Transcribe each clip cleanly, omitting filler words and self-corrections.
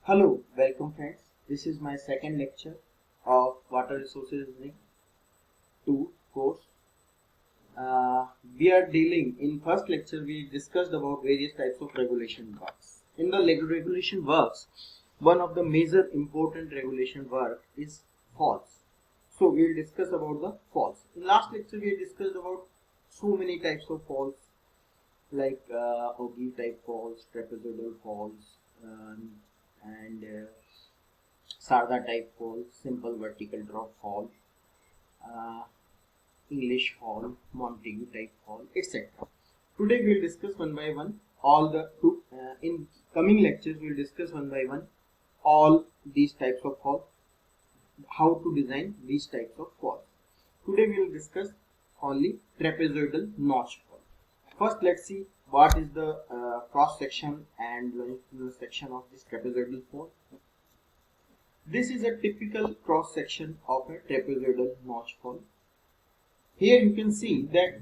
Hello, welcome friends. This is my second lecture of Water Resources Engineering 2 course. We are dealing in first lecture we discussed about various types of regulation works. In the regulation works, one of the major important regulation work is faults. So we will discuss about the faults. In last lecture we discussed about so many types of faults like ogive type faults, trapezoidal faults, and Sarda type fault, simple vertical drop fault, uh, English fault, Montague type fault, etc. Today we will discuss one by one all the two. In coming lectures we will discuss one by one all these types of fault, how to design these types of fault. Today we will discuss only trapezoidal notch fault. First, let's see what is the cross section and longitudinal section of this trapezoidal fault. This is a typical cross section of a trapezoidal notch fault. Here you can see that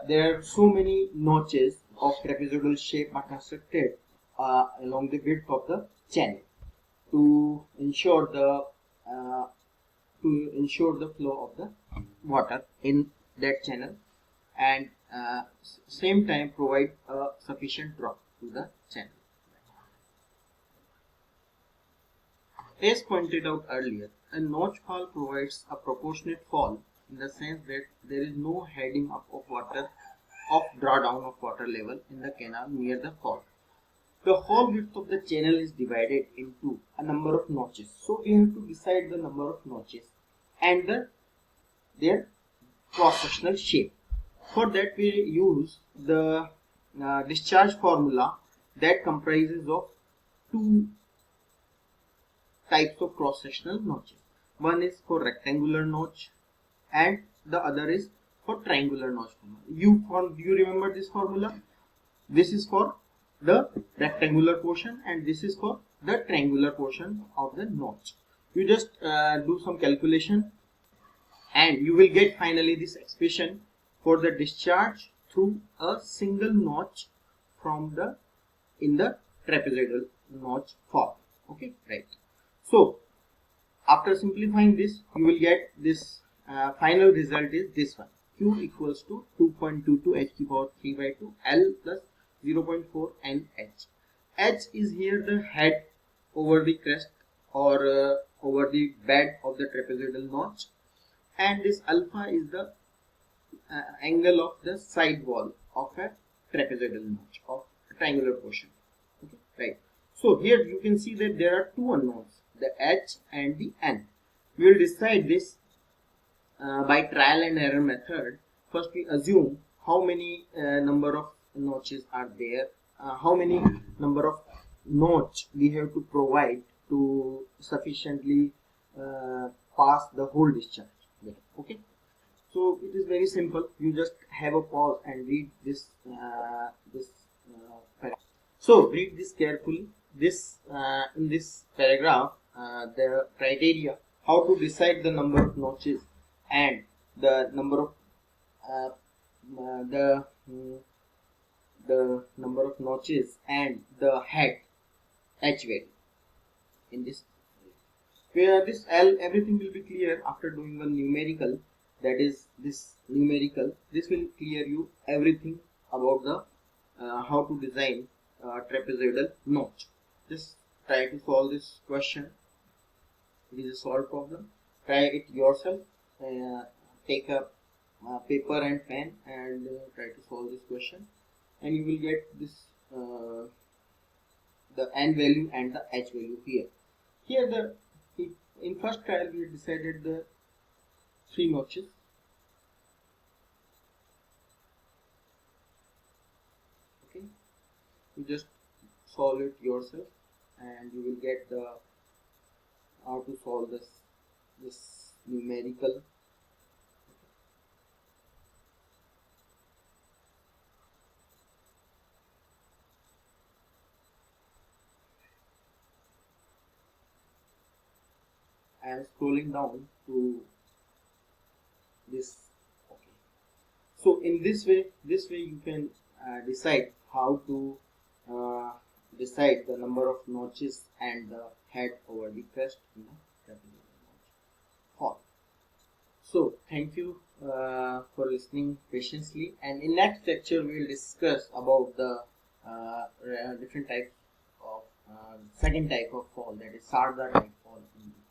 there are so many notches of trapezoidal shape are constructed along the width of the channel to ensure the flow of the water in that channel, and same time provide a sufficient drop to the channel. As pointed out earlier, a notch fall provides a proportionate fall in the sense that there is no heading up of water of drawdown of water level in the canal near the fall. The whole width of the channel is divided into a number of notches. So we have to decide the number of notches and their cross-sectional shape. For that we use the discharge formula that comprises of two types of cross-sectional notches. One is for rectangular notch and the other is for triangular notch. Do you remember this formula? This is for the rectangular portion and this is for the triangular portion of the notch. You just do some calculation and you will get finally this expression for the discharge through a single notch in the trapezoidal notch form. Okay, right. So after simplifying this, you will get this final result is this one. Q equals to 2.22 h to the power 3 by 2 L plus 0.4 NH. H is here the head over the crest or over the bed of the trapezoidal notch, and this alpha is the angle of the side wall of a trapezoidal notch of a triangular portion. Okay, right. So here you can see that there are two unknowns, the H and the N. We will decide this by trial and error method. First we assume how many number of notches are there, how many number of notch we have to provide to sufficiently pass the whole discharge. Okay, so it is very simple. You just have a pause and read this paragraph. So read this carefully. This in this paragraph, the criteria how to decide the number of notches and the number of the number of notches and the head H value in this. Where this L, everything will be clear after doing one numerical. That is this numerical. This will clear you everything about the how to design trapezoidal notch. Just try to solve this question. It is a solved problem. Try it yourself. Take a paper and pen and try to solve this question, and you will get this the N value and the H value here. Here in first trial we decided the 3 notches. Okay, you just solve it yourself and you will get the how to solve this numerical. I am scrolling down to this. Okay, so in this way you can decide how to decide the number of notches and the head over the crest in the trapezoidal notch fall. So thank you for listening patiently, and in next lecture we will discuss about the different types of second type of fall, that is Sarda type fall in the